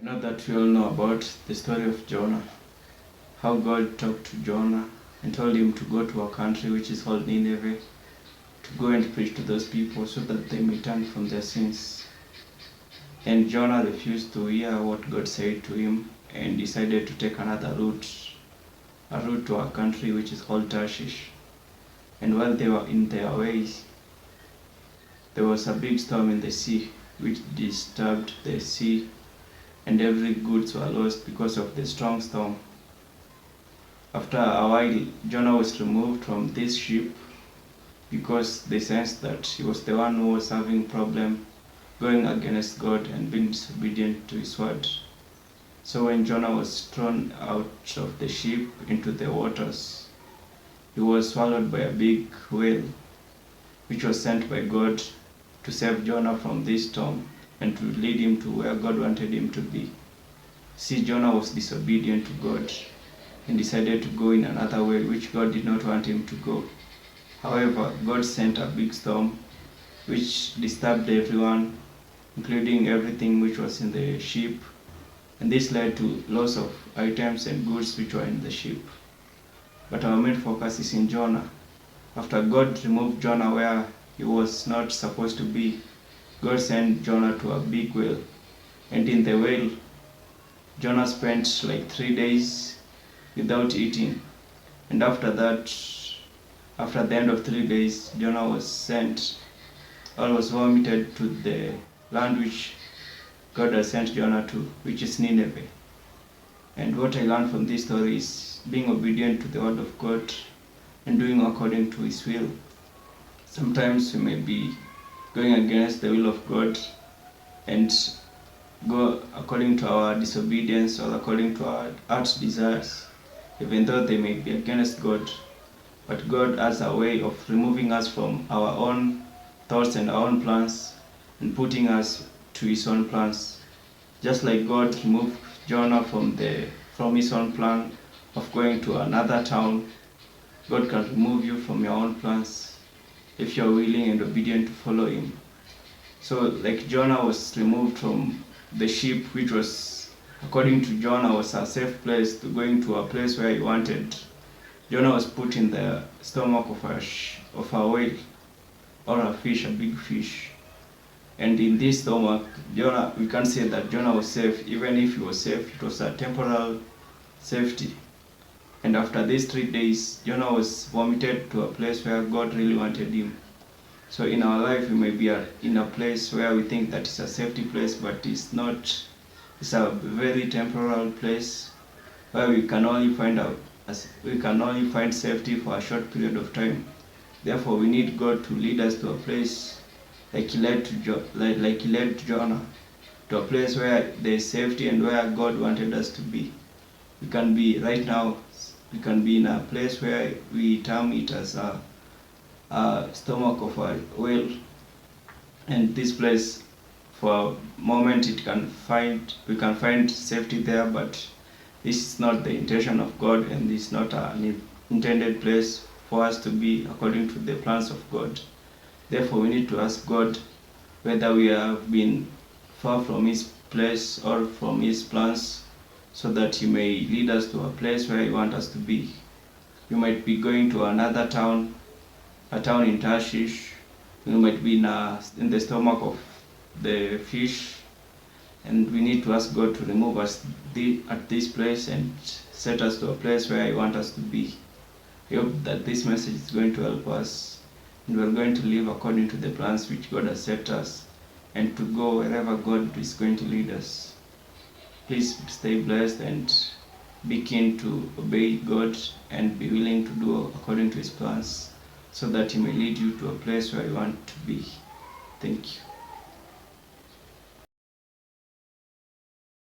I know that we all know about the story of Jonah, how God talked to Jonah and told him to go to a country which is called Nineveh, to go and preach to those people so that they may turn from their sins. And Jonah refused to hear what God said to him and decided to take another route, a route to a country which is called Tarshish. And while they were in their ways, there was a big storm in the sea which disturbed the sea, and every goods were lost because of the strong storm. After a while, Jonah was removed from this ship because they sensed that he was the one who was having problem going against God and being disobedient to his word. So when Jonah was thrown out of the ship into the waters, he was swallowed by a big whale, which was sent by God to save Jonah from this storm and to lead him to where God wanted him to be. See, Jonah was disobedient to God and decided to go in another way which God did not want him to go. However, God sent a big storm which disturbed everyone, including everything which was in the ship, and this led to loss of items and goods which were in the ship. But our main focus is in Jonah. After God removed Jonah where he was not supposed to be, God sent Jonah to a big whale. And in the whale, Jonah spent like 3 days without eating. And after that, after the end of 3 days, Jonah was sent, or was vomited to the land which God has sent Jonah to, which is Nineveh. And what I learned from this story is being obedient to the word of God and doing according to his will. Sometimes we may be going against the will of God and go according to our disobedience or according to our heart's desires, even though they may be against God. But God has a way of removing us from our own thoughts and our own plans and putting us to his own plans. Just like God removed Jonah from his own plan of going to another town, God can remove you from your own plans if you are willing and obedient to follow him. So like Jonah was removed from the ship, which was, according to Jonah, was a safe place, to going to a place where he wanted. Jonah was put in the stomach of a whale or a fish, a big fish. And in this stomach, Jonah, we can't say that Jonah was safe. Even if he was safe, it was a temporal safety. And after these 3 days, Jonah was vomited to a place where God really wanted him. So in our life, we may be in a place where we think that it's a safety place, but it's not. It's a very temporal place where we can only find safety for a short period of time. Therefore, we need God to lead us to a place like he led Jonah, to a place where there is safety and where God wanted us to be. We can be right now. We can be in a place where we term it as a stomach of a whale, and this place, for a moment, we can find safety there, but this is not the intention of God, and this is not an intended place for us to be according to the plans of God. Therefore, we need to ask God whether we have been far from his place or from his plans, so that he may lead us to a place where he wants us to be. You might be going to another town, a town in Tarshish. You might be in the stomach of the fish, and we need to ask God to remove us at this place and set us to a place where he wants us to be. I hope that this message is going to help us, and we are going to live according to the plans which God has set us, and to go wherever God is going to lead us. Please stay blessed and be keen to obey God and be willing to do according to his plans, so that he may lead you to a place where you want to be. Thank you.